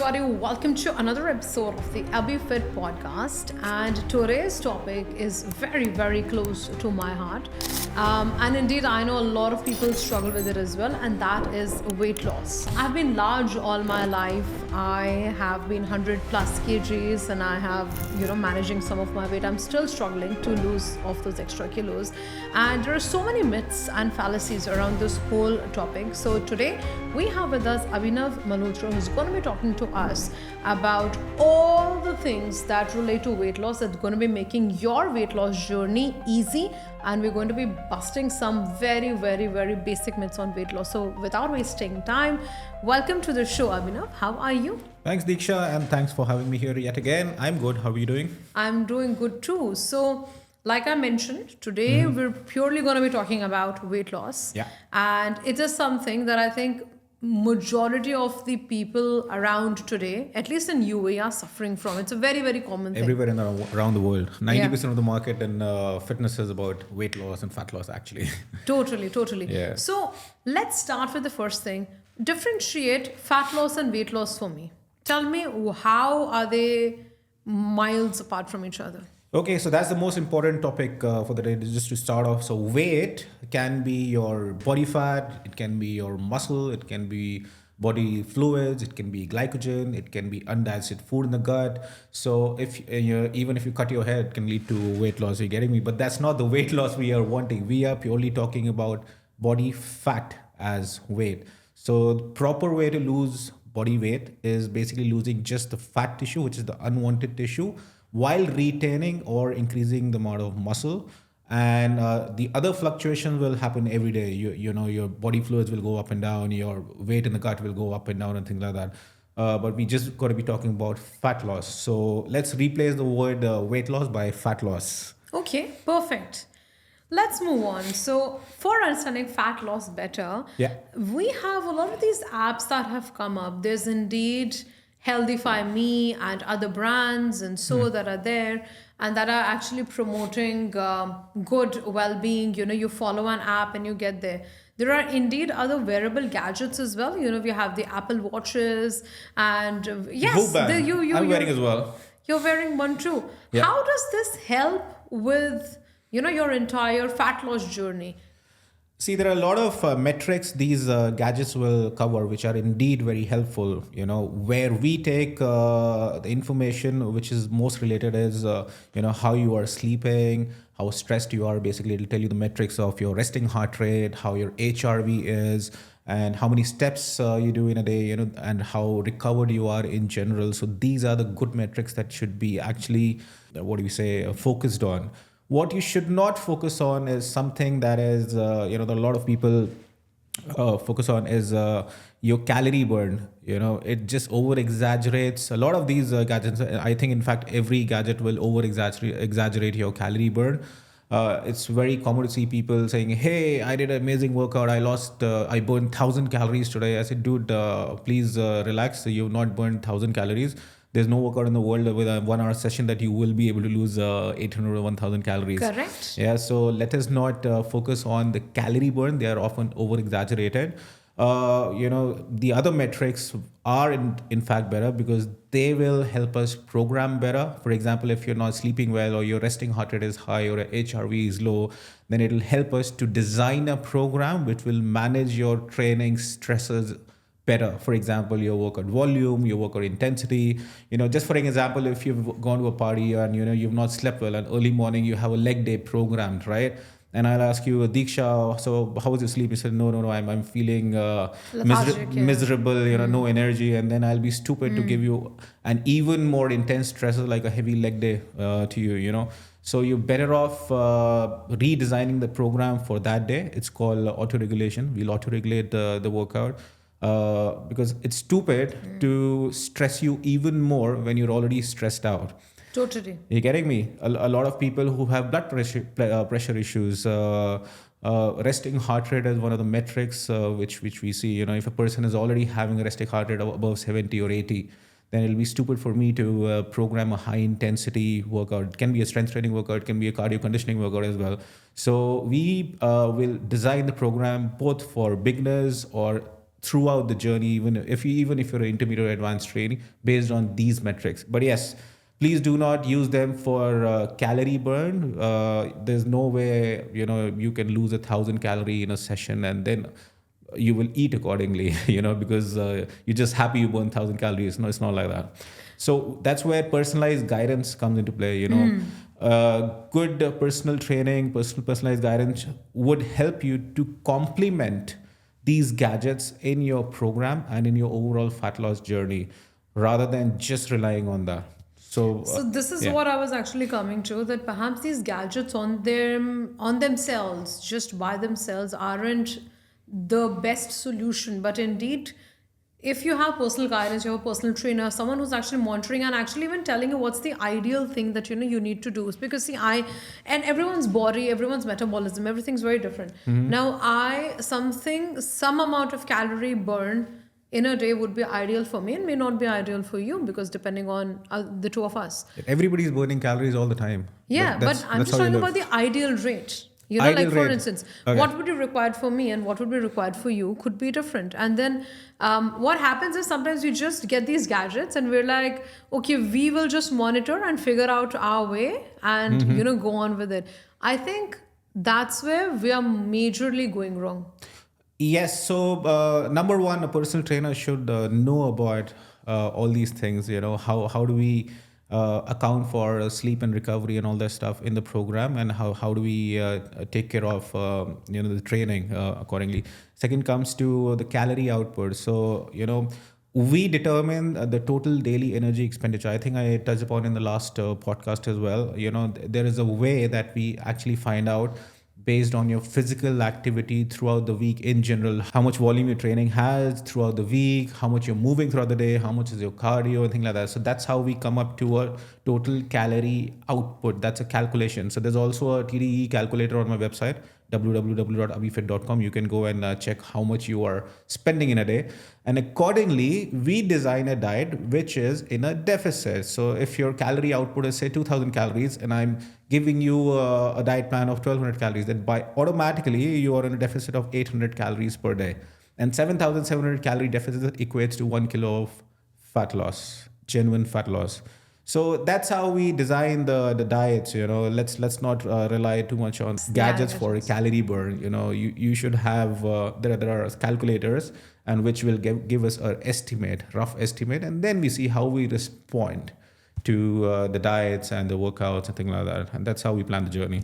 everybody. Welcome to another episode of the ABHIIFIT Podcast. And today's topic is very, very close to my heart. And indeed, I know a lot of people struggle with it as well, and that is weight loss. I've been large all my life. I have been 100 plus kgs, and I have, managing some of my weight. I'm still struggling to lose off those extra kilos. And there are so many myths and fallacies around this whole topic. So today, we have with us Abhinav Malhotra, who's going to be talking to us about all the things that relate to weight loss that's going to be making your weight loss journey easy. And we're going to be busting some very, very, very basic myths on weight loss. So without wasting time, welcome to the show, Abhinav. How are you? Thanks, Diksha, and thanks for having me here yet again. I'm good. How are you doing? I'm doing good too. So like I mentioned, today we're purely going to be talking about weight loss. Yeah. And it is something that I think majority of the people around today, at least in UAE, are suffering from. It's a very, very common thing. Everywhere around the world. 90% of the market in fitness is about weight loss and fat loss, actually. Totally. Yeah. So let's start with the first thing. Differentiate fat loss and weight loss for me. Tell me, how are they miles apart from each other? Okay, so that's the most important topic for the day, just to start off. So weight can be your body fat, it can be your muscle, it can be body fluids, it can be glycogen, it can be undigested food in the gut. So even if you cut your hair, it can lead to weight loss. You're getting me? But that's not the weight loss we are wanting. We are purely talking about body fat as weight. So the proper way to lose body weight is basically losing just the fat tissue, which is the unwanted tissue, while retaining or increasing the amount of muscle. And the other fluctuation will happen every day. Your body fluids will go up and down, your weight in the gut will go up and down and things like that. But we just got to be talking about fat loss. So let's replace the word weight loss by fat loss. Okay, perfect. Let's move on. So for understanding fat loss better, we have a lot of these apps that have come up. There's indeed Healthify Me and other brands and so that are there and that are actually promoting good well-being. You follow an app and you get there. There are indeed other wearable gadgets as well. We have the Apple Watches and yes, I'm wearing as well. You're wearing one too. Yeah. How does this help with your entire fat loss journey? See, there are a lot of metrics these gadgets will cover, which are indeed very helpful. Where we take the information which is most related is, how you are sleeping, how stressed you are. Basically, it'll tell you the metrics of your resting heart rate, how your HRV is, and how many steps you do in a day, and how recovered you are in general. So these are the good metrics that should be actually, focused on. What you should not focus on is something that is, that a lot of people focus on is your calorie burn. It just over exaggerates. A lot of these gadgets, I think, in fact, every gadget will over exaggerate your calorie burn. It's very common to see people saying, hey, I did an amazing workout. I burned 1,000 calories today. I said, dude, please relax. You've not burned 1,000 calories. There's no workout in the world with a 1 hour session that you will be able to lose 800 or 1,000 calories. Correct. Yeah, so let us not focus on the calorie burn. They are often over exaggerated. The other metrics are in fact better because they will help us program better. For example, if you're not sleeping well or your resting heart rate is high or HRV is low, then it'll help us to design a program which will manage your training stresses better. For example, your workout volume, your workout intensity. Just for an example, if you've gone to a party and you've not slept well and early morning you have a leg day programmed, right? And I'll ask you, Diksha, so how was your sleep? You said, no, I'm feeling miserable, no energy. And then I'll be stupid to give you an even more intense stressor like a heavy leg day to you, So you're better off redesigning the program for that day. It's called auto-regulation. We'll auto-regulate the workout. Because it's stupid to stress you even more when you're already stressed out. Totally. You're getting me? A lot of people who have blood pressure issues, resting heart rate is one of the metrics which we see. If a person is already having a resting heart rate of above 70 or 80, then it'll be stupid for me to program a high intensity workout. It can be a strength training workout, it can be a cardio conditioning workout as well. So we will design the program both for beginners or throughout the journey, even if you're an intermediate or advanced training, based on these metrics. But yes, please do not use them for calorie burn. There's no way you can lose 1,000 calorie in a session and then you will eat accordingly, because you're just happy you burn 1,000 calories. No, it's not like that. So that's where personalized guidance comes into play. Good personal training, personalized guidance would help you to complement these gadgets in your program and in your overall fat loss journey, rather than just relying on that. So this is what I was actually coming to, that perhaps these gadgets on themselves, just by themselves, aren't the best solution. But indeed, if you have personal guidance, you have a personal trainer, someone who's actually monitoring and actually even telling you what's the ideal thing that you need to do. Because see, and everyone's body, everyone's metabolism, everything's very different. Now, some amount of calorie burn in a day would be ideal for me and may not be ideal for you, because depending on the two of us. Everybody's burning calories all the time. Yeah, but I'm just talking about the ideal rate. Ideal for rate. instance, Okay. what would be required for me and what would be required for you could be different. And then what happens is sometimes we just get these gadgets and we're like, okay, we will just monitor and figure out our way and, go on with it. I think that's where we are majorly going wrong. Yes. So number one, a personal trainer should know about all these things. How do we account for sleep and recovery and all that stuff in the program, and how do we take care of the training accordingly. Second comes to the calorie output. So we determine the total daily energy expenditure. I think I touched upon in the last podcast as well. There is a way that we actually find out, based on your physical activity throughout the week in general, how much volume your training has throughout the week, how much you're moving throughout the day, how much is your cardio and things like that. So that's how we come up to a total calorie output. That's a calculation. So there's also a TDE calculator on my website, www.abhifit.com. You can go and check how much you are spending in a day. And accordingly, we design a diet which is in a deficit. So if your calorie output is say 2,000 calories and I'm giving you a diet plan of 1,200 calories, then by automatically you are in a deficit of 800 calories per day. And 7,700 calorie deficit equates to 1 kilo of fat loss, genuine fat loss. So that's how we design the diets. Let's not rely too much on gadgets for a calorie burn. You should have there are calculators, and which will give us an estimate, rough estimate, and then we see how we respond to the diets and the workouts and things like that. And that's how we plan the journey.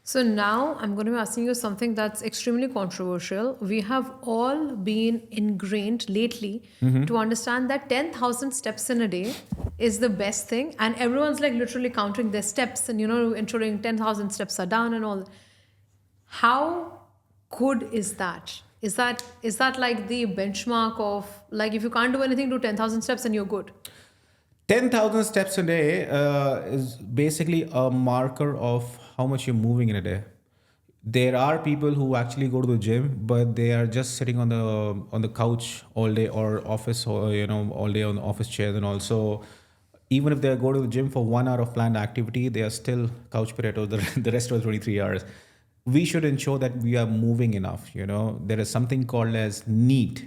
So now I'm going to be asking you something that's extremely controversial. We have all been ingrained lately to understand that 10,000 steps in a day is the best thing. And everyone's like literally counting their steps and, ensuring 10,000 steps are done and all. How good is that? Is that like the benchmark of, like, if you can't do anything, do 10,000 steps and you're good? 10,000 steps a day is basically a marker of how much you're moving in a day. There are people who actually go to the gym, but they are just sitting on the couch all day, or office, or all day on the office chairs. And also, even if they go to the gym for 1 hour of planned activity, they are still couch potatoes the rest of 23 hours. We should ensure that we are moving enough. There is something called as NEAT,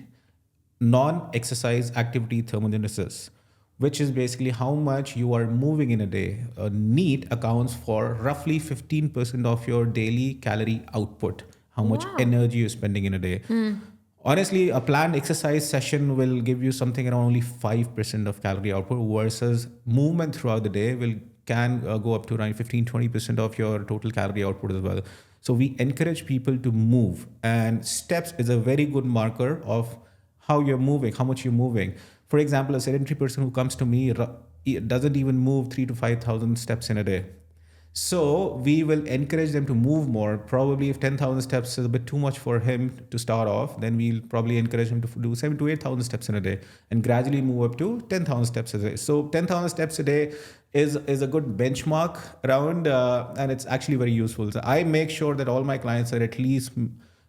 non-exercise activity thermogenesis, which is basically how much you are moving in a day. NEAT accounts for roughly 15% of your daily calorie output, how much energy you're spending in a day. Honestly, a planned exercise session will give you something around only 5% of calorie output, versus movement throughout the day can go up to around 15-20% of your total calorie output as well. So we encourage people to move, and steps is a very good marker of how you're moving, how much you're moving. For example, a sedentary person who comes to me doesn't even move 3,000 to 5,000 steps in a day. So we will encourage them to move more. Probably if 10,000 steps is a bit too much for him to start off, then we'll probably encourage him to do 7,000 to 8,000 steps in a day, and gradually move up to 10,000 steps a day. So 10,000 steps a day is a good benchmark around, and it's actually very useful. So I make sure that all my clients are at least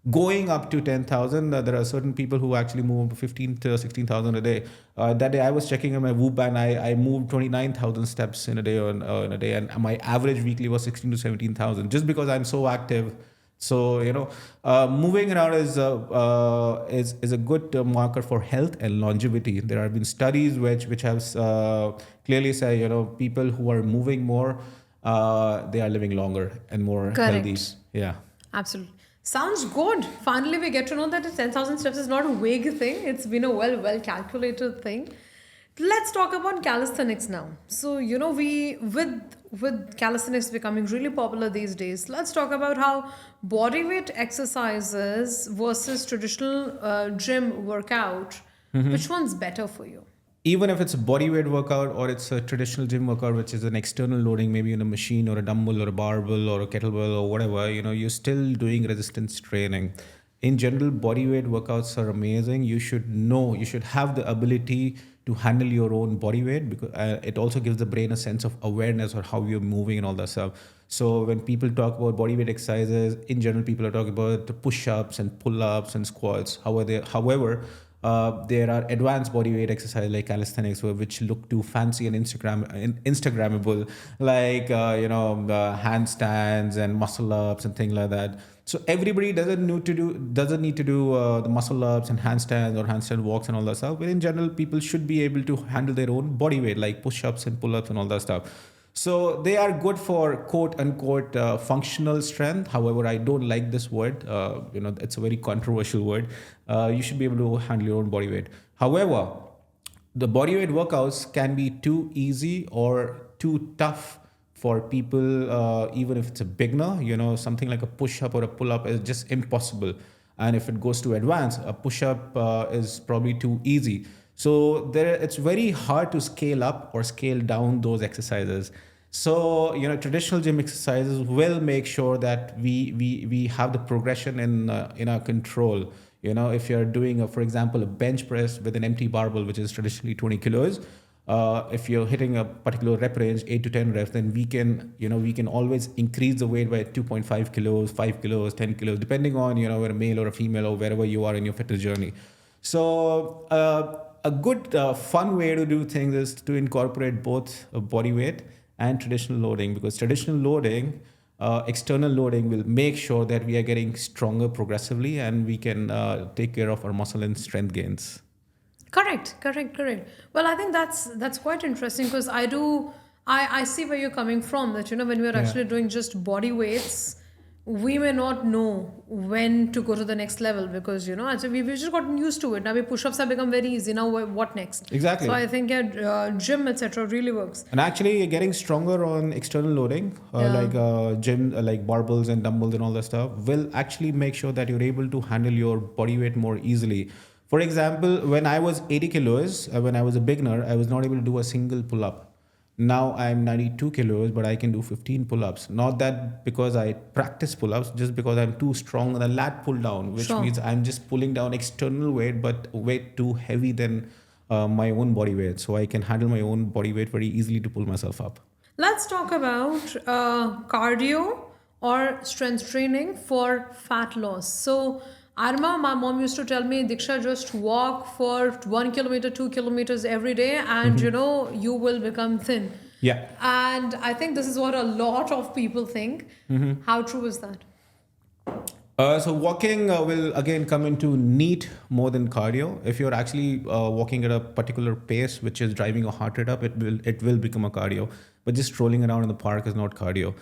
going up to 10,000. There are certain people who actually move to 15 to 16,000 a day. That day I was checking on my Whoop band. I moved 29,000 steps in a day, and my average weekly was 16 to 17,000. Just because I'm so active So moving around is a good marker for health and longevity. There have been studies which have clearly say people who are moving more, they are living longer and more healthy. Correct. Yeah. Absolutely. Sounds good. Finally, we get to know that the 10,000 steps is not a vague thing. It's been a well calculated thing. Let's talk about calisthenics now. So, we with calisthenics becoming really popular these days, let's talk about how bodyweight exercises versus traditional gym workout. Which one's better for you? Even if it's a body weight workout or it's a traditional gym workout, which is an external loading, maybe in a machine or a dumbbell or a barbell or a kettlebell or whatever, you're still doing resistance training. In general, body weight workouts are amazing. You should have the ability to handle your own body weight, because it also gives the brain a sense of awareness or how you're moving and all that stuff. So when people talk about body weight exercises, in general, people are talking about the push-ups and pull-ups and squats. However, there are advanced bodyweight exercises like calisthenics, which look too fancy and Instagrammable, like handstands and muscle ups and things like that. So everybody doesn't need to do the muscle ups and handstands or handstand walks and all that stuff. But in general, people should be able to handle their own body weight, like push ups and pull ups and all that stuff. So they are good for quote unquote functional strength. However, I don't like this word. It's a very controversial word. You should be able to handle your own body weight. However, the body weight workouts can be too easy or too tough for people, even if it's a beginner. Something like a push up or a pull up is just impossible. And if it goes to advanced, a push up is probably too easy. So it's very hard to scale up or scale down those exercises. So traditional gym exercises will make sure that we have the progression in our control. If you're doing, for example, a bench press with an empty barbell, which is traditionally 20 kilos, if you're hitting a particular rep range, 8 to 10 reps, then we can always increase the weight by 2.5 kilos, 5 kilos, 10 kilos, depending on whether a male or a female or wherever you are in your fitness journey. So a good fun way to do things is to incorporate both body weight and traditional loading, because traditional loading, external loading, will make sure that we are getting stronger progressively and we can take care of our muscle and strength gains. Correct. Well, I think that's quite interesting, because I see where you're coming from, that when we're actually doing just body weights, we may not know when to go to the next level, because we've just gotten used to it. Now push-ups have become very easy. Now what next? Exactly. So I think gym etc. really works. And actually getting stronger on external loading, like gym, like barbells and dumbbells and all that stuff, will actually make sure that you're able to handle your body weight more easily. For example, when I was 80 kilos, when I was a beginner, I was not able to do a single pull-up. Now I'm 92 kilos, but I can do 15 pull-ups. Not that because I practice pull-ups, just because I'm too strong on the lat pull down, which means I'm just pulling down external weight, but weight too heavy than my own body weight. So I can handle my own body weight very easily to pull myself up. Let's talk about cardio or strength training for fat loss. So I remember my mom used to tell me, Diksha, just walk for 1 kilometer, 2 kilometers every day, and you will become thin. Yeah. And I think this is what a lot of people think. How true is that? So walking will again come into NEAT more than cardio. If you're actually walking at a particular pace, which is driving your heart rate up, it will become a cardio. But just strolling around in the park is not cardio.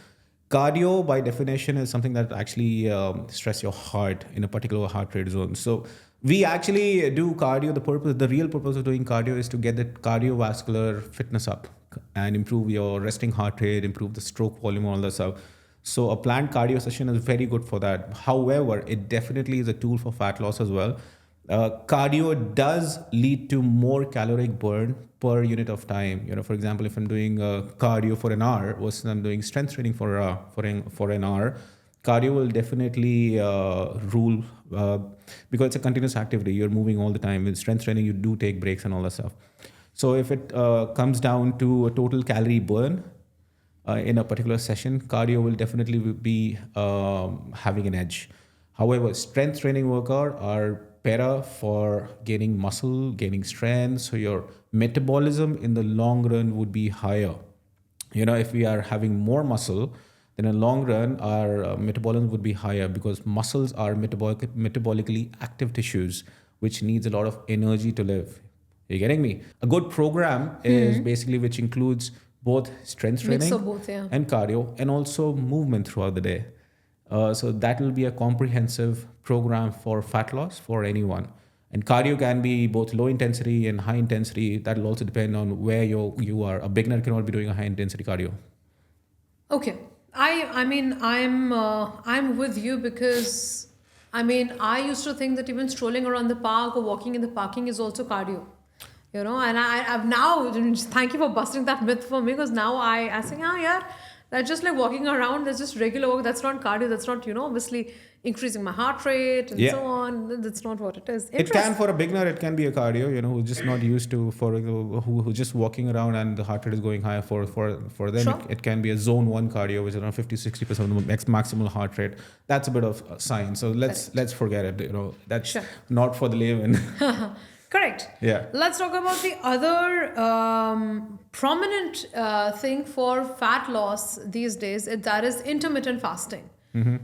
Cardio, by definition, is something that actually stress your heart in a particular heart rate zone. So we actually do cardio. The real purpose of doing cardio is to get the cardiovascular fitness up and improve your resting heart rate, improve the stroke volume, all that stuff. So a planned cardio session is very good for that. However, it definitely is a tool for fat loss as well. Cardio does lead to more caloric burn per unit of time. For example, if I'm doing cardio for an hour versus I'm doing strength training for an hour, cardio will definitely rule, because it's a continuous activity. You're moving all the time. With strength training, you do take breaks and all that stuff. So if it comes down to a total calorie burn in a particular session, cardio will definitely be having an edge. However, strength training workout are better for gaining muscle, gaining strength. So your metabolism in the long run would be higher. If we are having more muscle, then in the long run, our metabolism would be higher because muscles are metabolically active tissues, which needs a lot of energy to live. You're getting me? A good program is basically which includes both strength Mix training of both, yeah. and cardio and also movement throughout the day. So that will be a comprehensive program for fat loss for anyone. And cardio can be both low intensity and high intensity. That will also depend on where you are. A beginner cannot be doing a high intensity cardio. Okay. I mean I'm with you because I mean I used to think that even strolling around the park or walking in the parking is also cardio. And I've now thank you for busting that myth for me because now I think yeah, that's just like walking around, that's just regular walk, that's not cardio, that's not obviously increasing my heart rate and so on. That's not what it is. It can, for a beginner, it can be a cardio, who's just not used to, who's just walking around and the heart rate is going higher. For them, Sure. it can be a zone 1 cardio, which is around 50-60% of the maximal heart rate. That's a bit of science. So let's forget it. That's Sure. not for the layman. Correct. Yeah. Let's talk about the other prominent thing for fat loss these days. That is intermittent fasting.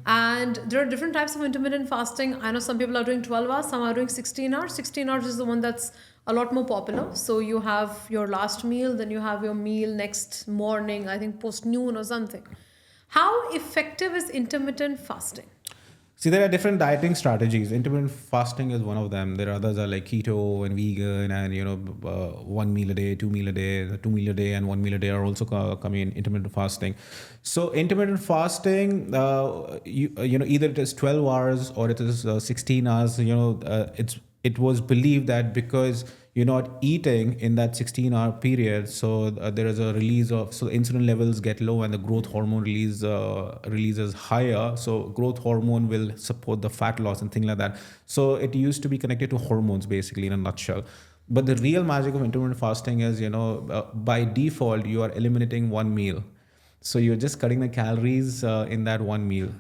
And there are different types of intermittent fasting. I know some people are doing 12 hours, some are doing 16 hours. 16 hours is the one that's a lot more popular. So you have your last meal, then you have your meal next morning, I think post noon or something. How effective is intermittent fasting? See, there are different dieting strategies. Intermittent fasting is one of them. There are others are like keto and vegan and, 1 meal a day, 2 meal a day, 2 meal a day and 1 meal a day are also coming in intermittent fasting. So intermittent fasting, either it is 12 hours or it is 16 hours, it was believed that because you're not eating in that 16-hour period, so there is a release of, so insulin levels get low and the growth hormone releases higher. So growth hormone will support the fat loss and things like that. So it used to be connected to hormones basically in a nutshell. But the real magic of intermittent fasting is, by default, you are eliminating one meal. So you're just cutting the calories in that one meal.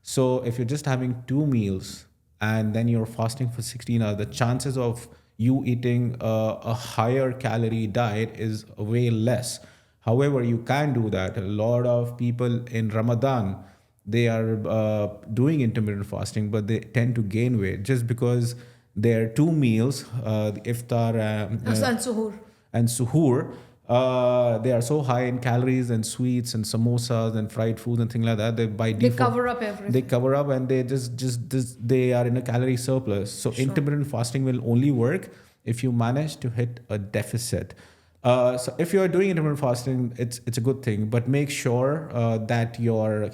So if you're just having 2 meals and then you're fasting for 16 hours, the chances of you eating a higher calorie diet is way less. However, you can do that. A lot of people in Ramadan, they are doing intermittent fasting, but they tend to gain weight just because their 2 meals, the iftar and suhoor, they are so high in calories and sweets and samosas and fried foods and things like that. They cover up everything. They cover up and they they are in a calorie surplus. So intermittent fasting will only work if you manage to hit a deficit. So if you are doing intermittent fasting, it's a good thing, but make sure that your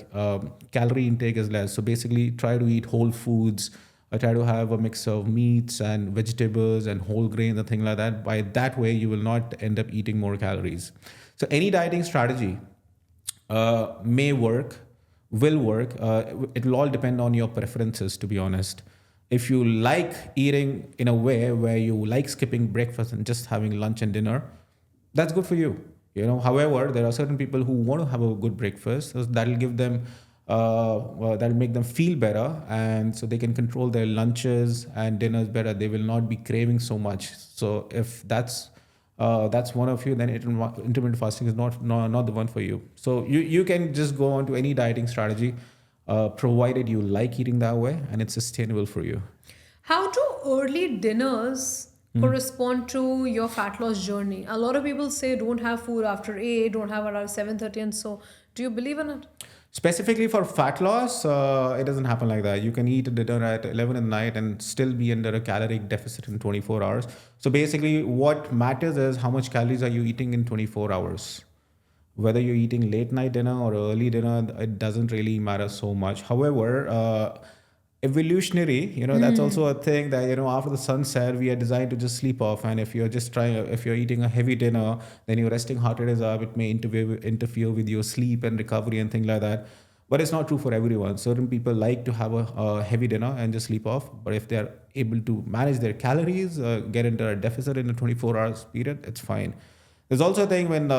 calorie intake is less. So basically, try to eat whole foods. I try to have a mix of meats and vegetables and whole grains and things like that. By that way, you will not end up eating more calories. So any dieting strategy may work, will work. It will all depend on your preferences, to be honest. If you like eating in a way where you like skipping breakfast and just having lunch and dinner, that's good for you. However, there are certain people who want to have a good breakfast. So that'll give them that'll make them feel better, and so they can control their lunches and dinners better. They will not be craving so much. So if that's one of you, then intermittent fasting is not the one for you. So you can just go on to any dieting strategy, provided you like eating that way and it's sustainable for you. How do early dinners correspond to your fat loss journey? A lot of people say don't have food after 8, don't have around 7:30, and so do you believe in it? Specifically for fat loss, it doesn't happen like that. You can eat dinner at 11 at night and still be under a caloric deficit in 24 hours. So basically what matters is how much calories are you eating in 24 hours. Whether you're eating late night dinner or early dinner, it doesn't really matter so much. However, evolutionary, that's also a thing that, after the sunset, we are designed to just sleep off. And if you're eating a heavy dinner, then your resting heart rate is up. It may interfere with your sleep and recovery and things like that. But it's not true for everyone. Certain people like to have a heavy dinner and just sleep off. But if they're able to manage their calories, get into a deficit in a 24 hours period, it's fine. There's also a thing when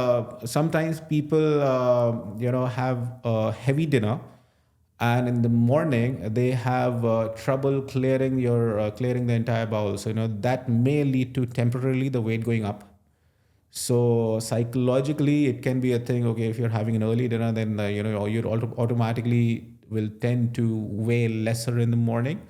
sometimes people, have a heavy dinner, and in the morning they have trouble clearing the entire bowel. So that may lead to temporarily the weight going up. So psychologically, it can be a thing. Okay, if you're having an early dinner, then you automatically will tend to weigh lesser in the morning.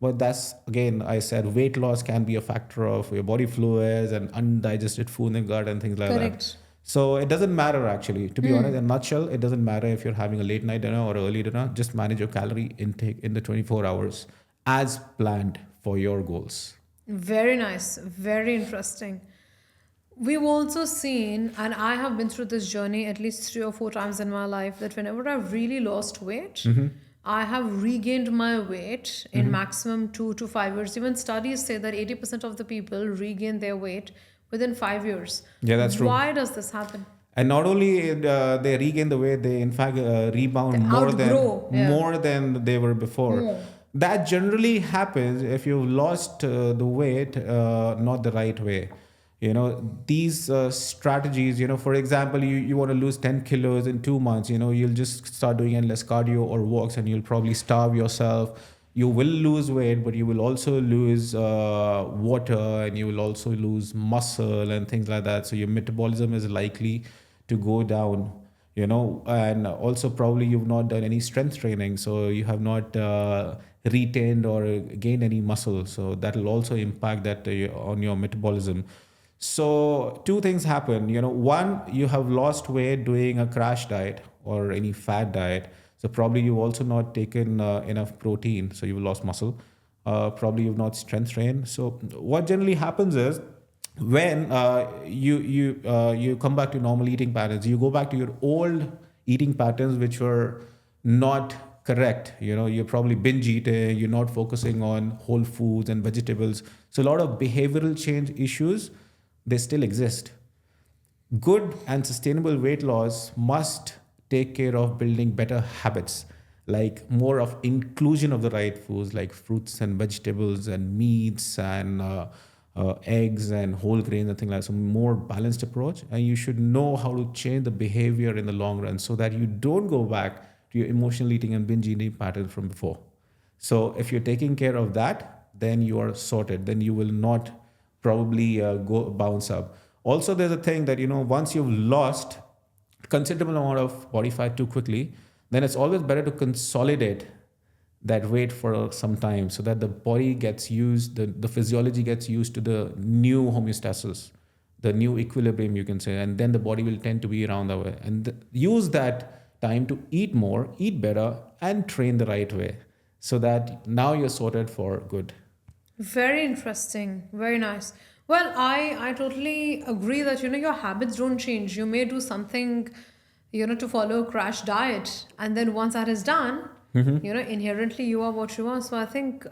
But that's again, I said, weight loss can be a factor of your body fluids and undigested food in the gut and things like that. Correct. So it doesn't matter actually. To be honest, in a nutshell, it doesn't matter if you're having a late night dinner or early dinner. Just manage your calorie intake in the 24 hours as planned for your goals. Very nice. Very interesting. We've also seen, and I have been through this journey at least 3 or 4 times in my life, that whenever I've really lost weight, I have regained my weight in maximum 2 to 5 years. Even studies say that 80% of the people regain their weight within 5 years. Yeah, that's true. Why does this happen? And not only they regain the weight, they in fact rebound outgrow, yeah. more than they were before. More. That generally happens if you've lost the weight not the right way. These strategies, for example, you want to lose 10 kilos in 2 months, you'll just start doing endless cardio or walks and you'll probably starve yourself. You will lose weight, but you will also lose water and you will also lose muscle and things like that. So your metabolism is likely to go down, and also probably you've not done any strength training. So you have not retained or gained any muscle. So that will also impact that on your metabolism. So two things happen. One, you have lost weight doing a crash diet or any fat diet. So probably you've also not taken enough protein. So you've lost muscle. Probably you've not strength trained. So what generally happens is when you come back to normal eating patterns, you go back to your old eating patterns, which were not correct. You're probably binge eating. You're not focusing on whole foods and vegetables. So a lot of behavioral change issues, they still exist. Good and sustainable weight loss must take care of building better habits, like more of inclusion of the right foods like fruits and vegetables and meats and eggs and whole grains and things like that. So more balanced approach. And you should know how to change the behavior in the long run so that you don't go back to your emotional eating and binge eating pattern from before. So if you're taking care of that, then you are sorted. Then you will not probably go bounce up. Also, there's a thing that, once you've lost considerable amount of body fat too quickly, then it's always better to consolidate that weight for some time so that the body gets used, the physiology gets used to the new homeostasis, the new equilibrium, you can say, and then the body will tend to be around that way. And use that time to eat more, eat better, and train the right way so that now you're sorted for good. Very interesting. Very nice. Well, I totally agree that, your habits don't change. You may do something, to follow a crash diet. And then once that is done, inherently you are what you are. So I think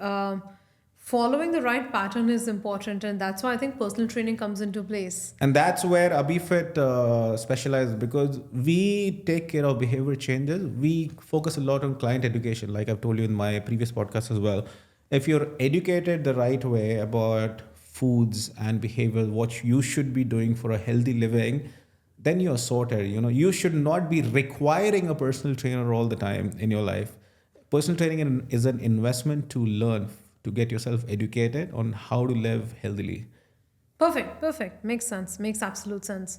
following the right pattern is important. And that's why I think personal training comes into place. And that's where ABHIIFIT specializes, because we take care of behavior changes. We focus a lot on client education, like I've told you in my previous podcast as well. If you're educated the right way about foods and behavior, what you should be doing for a healthy living, then you're sorted. You should not be requiring a personal trainer all the time in your life. Personal training is an investment to learn, to get yourself educated on how to live healthily. Perfect. Makes sense. Makes absolute sense.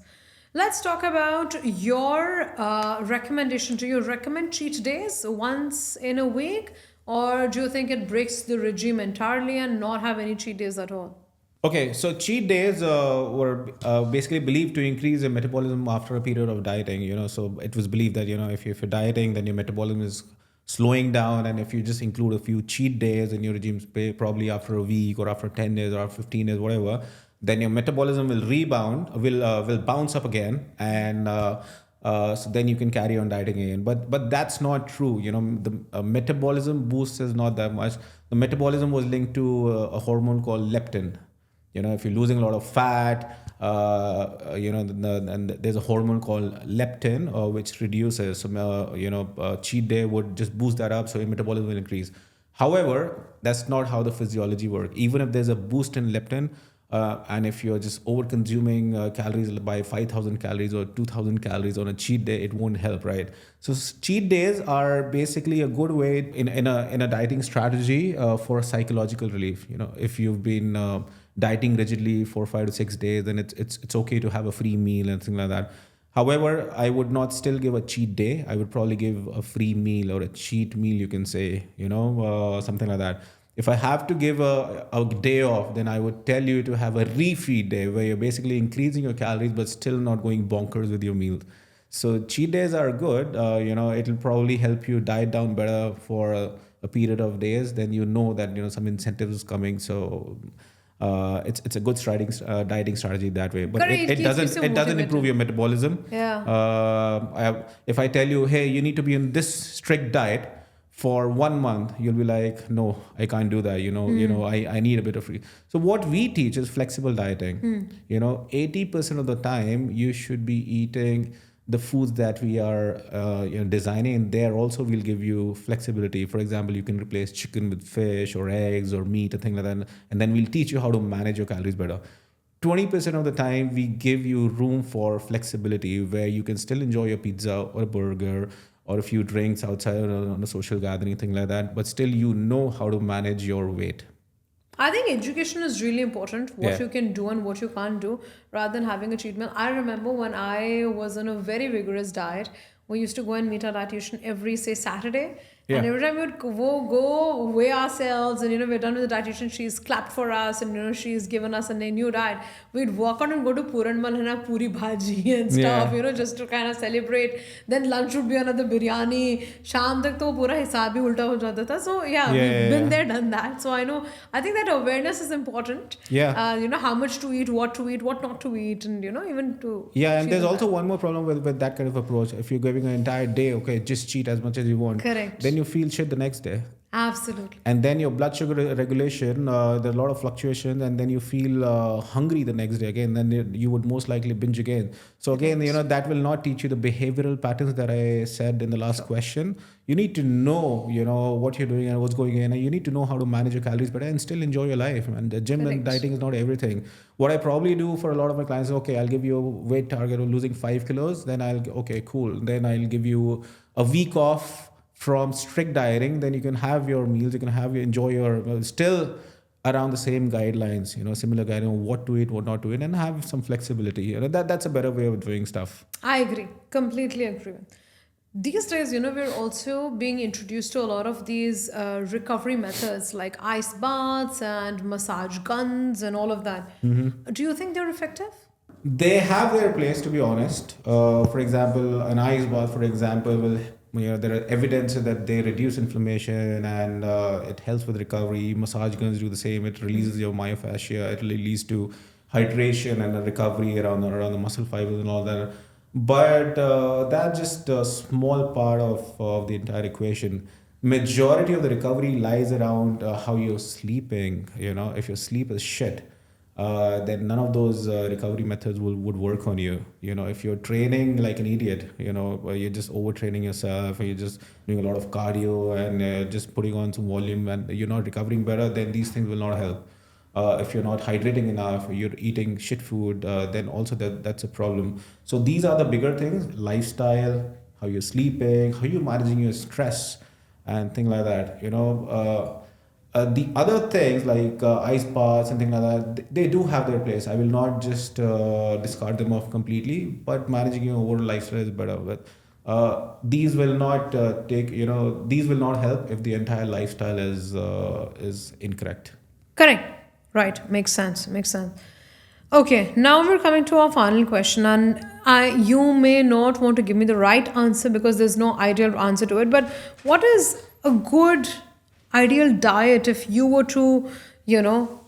Let's talk about your recommendation. Do you recommend cheat days once in a week? Or do you think it breaks the regime entirely and not have any cheat days at all? Okay, so cheat days were basically believed to increase your metabolism after a period of dieting. So it was believed that, if you're dieting, then your metabolism is slowing down. And if you just include a few cheat days in your regime, probably after a week or after 10 days or after 15 days, whatever, then your metabolism will rebound, will bounce up again. And so then you can carry on dieting again. But that's not true. The metabolism boost is not that much. The metabolism was linked to a hormone called leptin. If you're losing a lot of fat, and there's a hormone called leptin, which reduces. So, cheat day would just boost that up, so your metabolism will increase. However, that's not how the physiology works. Even if there's a boost in leptin, And if you're just over consuming calories by 5,000 calories or 2,000 calories on a cheat day, it won't help, right? So cheat days are basically a good way in a dieting strategy for psychological relief. If you've been dieting rigidly for 5 to 6 days, then it's okay to have a free meal and things like that. However, I would not still give a cheat day. I would probably give a free meal or a cheat meal, you can say, something like that. If I have to give a day off, then I would tell you to have a refeed day where you're basically increasing your calories but still not going bonkers with your meals. So cheat days are good. It'll probably help you diet down better for a period of days. Then that some incentives is coming. So it's a good dieting strategy that way. But Correct, it doesn't motivated. improve your metabolism. Yeah. If I tell you, hey, you need to be in this strict diet for 1 month, you'll be like, no, I can't do that. I need a bit of free. So what we teach is flexible dieting. 80% of the time you should be eating the foods that we are designing, and there also we'll give you flexibility. For example, you can replace chicken with fish or eggs or meat or things like that, and then we'll teach you how to manage your calories better. 20% of the time we give you room for flexibility where you can still enjoy your pizza or a burger or a few drinks outside on a social gathering, thing like that, but still how to manage your weight. I think education is really important, what Yeah. you can do and what you can't do, rather than having a cheat meal. I remember when I was on a very vigorous diet, we used to go and meet our dietitian every, say, Saturday. Yeah. And every time we would go weigh ourselves and, we're done with the dietitian, she's clapped for us and, she's given us a new diet. We'd walk out and go to Puranmal and have puri bhaji and stuff, Yeah. just to kind of celebrate. Then lunch would be another biryani. Sham tak to pura hisab hi ulta ho jata tha. So we've been there, done that. So I think that awareness is important. Yeah. How much to eat, what not to eat, and, even to... Yeah, and feel there's also that. one more problem with that kind of approach. If you're giving an entire day, okay, just cheat as much as you want. Correct. Then you feel shit the next day. Absolutely. And then your blood sugar regulation, there are a lot of fluctuations, and then you feel hungry the next day again. Then you would most likely binge again. So again, that will not teach you the behavioral patterns that I said in the last question. You need to know, what you're doing and what's going on, and you need to know how to manage your calories better and still enjoy your life. And the gym and dieting is not everything. What I probably do for a lot of my clients is, okay, I'll give you a weight target of losing 5 kilos. Then okay, cool. Then I'll give you a week off from strict dieting. Then you can have your meals, you can enjoy your still around the same guidelines, similar guidelines, what to eat, what not to eat, and have some flexibility. That's a better way of doing stuff. I agree. Completely agree. These days, we're also being introduced to a lot of these recovery methods like ice baths and massage guns and all of that. Mm-hmm. Do you think they're effective? They have their place, to be honest. For example, an ice bath, for example, will there are evidences that they reduce inflammation and it helps with recovery. Massage guns do the same. It releases your myofascia. It leads to hydration and a recovery around the muscle fibers and all that. But that's just a small part of the entire equation. Majority of the recovery lies around how you're sleeping. If your sleep is shit, then none of those recovery methods would work on you. If you're training like an idiot, you're just overtraining yourself, or you're just doing a lot of cardio and just putting on some volume and you're not recovering better, then these things will not help. If you're not hydrating enough, or you're eating shit food, then also that's a problem. So these are the bigger things: lifestyle, how you're sleeping, how you're managing your stress, and things like that. The other things like ice baths and things like that, they do have their place. I will not just discard them off completely, but managing your overall lifestyle is better. But these will not these will not help if the entire lifestyle is incorrect. Correct. Right. Makes sense. Okay, now we're coming to our final question, and you may not want to give me the right answer because there's no ideal answer to it, but what is a good ideal diet if you were to,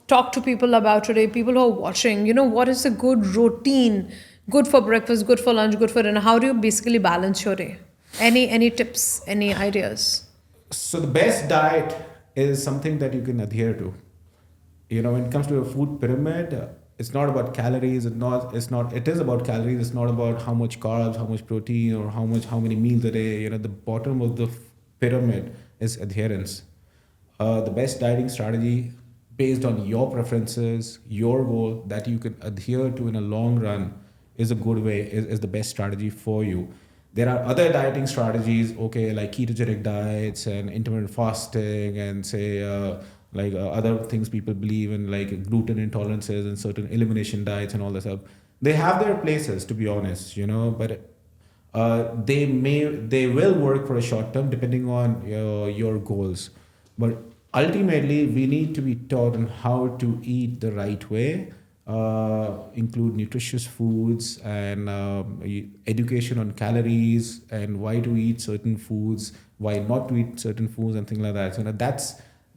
talk to people about today, people who are watching, what is a good routine, good for breakfast, good for lunch, good for dinner? How do you basically balance your day? Any tips, any ideas? So the best diet is something that you can adhere to. When it comes to a food pyramid, it's not about calories. It is about calories. It's not about how much carbs, how much protein, or how many meals a day. The bottom of the pyramid is adherence. The best dieting strategy based on your preferences, your goal that you can adhere to in a long run is a good way, is the best strategy for you. There are other dieting strategies, okay, like ketogenic diets and intermittent fasting, and say other things people believe in, like gluten intolerances and certain elimination diets and all that stuff. They have their places, to be honest, but they will work for a short term depending on your goals. But ultimately, we need to be taught on how to eat the right way, include nutritious foods and education on calories and why to eat certain foods, why not to eat certain foods, and things like that. So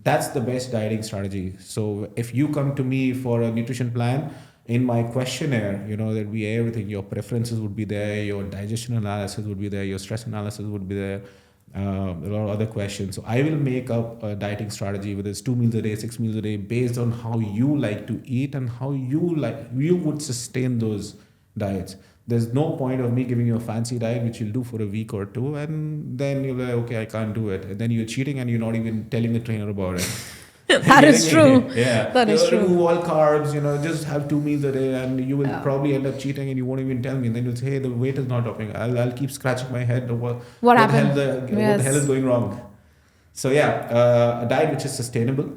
that's the best dieting strategy. So if you come to me for a nutrition plan, in my questionnaire, there'd be everything. Your preferences would be there, your digestion analysis would be there, your stress analysis would be there, a lot of other questions. So I will make up a dieting strategy, whether it's 2 meals a day, 6 meals a day, based on how you like to eat and how you would sustain those diets. There's no point of me giving you a fancy diet which you'll do for a week or two, and then you're like, okay, I can't do it, and then you're cheating and you're not even telling the trainer about it. That is true. Yeah. That is true. Remove all carbs, just have 2 meals a day, and you will probably end up cheating and you won't even tell me. And then you'll say, hey, the weight is not dropping. I'll keep scratching my head. What happened? What the hell is going wrong? So a diet which is sustainable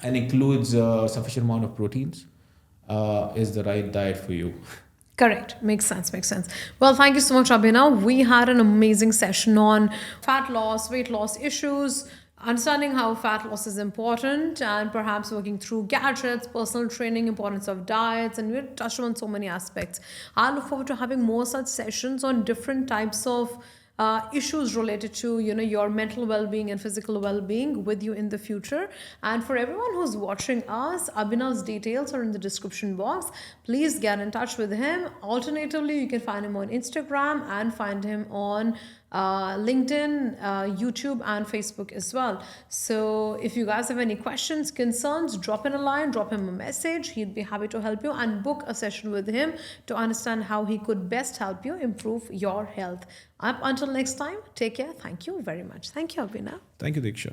and includes a sufficient amount of proteins is the right diet for you. Correct. Makes sense. Well, thank you so much, Abhinav. We had an amazing session on fat loss, weight loss issues, understanding how fat loss is important, and perhaps working through gadgets, personal training, importance of diets, and we touched on so many aspects. I look forward to having more such sessions on different types of issues related to your mental well-being and physical well-being with you in the future. And for everyone who's watching us, Abhinav's details are in the description box. Please get in touch with him. Alternatively, you can find him on Instagram and find him on LinkedIn, YouTube, and Facebook as well. So if you guys have any questions, concerns, drop in a line, drop him a message. He'd be happy to help you, and book a session with him to understand how he could best help you improve your health. Up until next time, take care. Thank you very much. Thank you, Abhinav. Thank you, Diksha.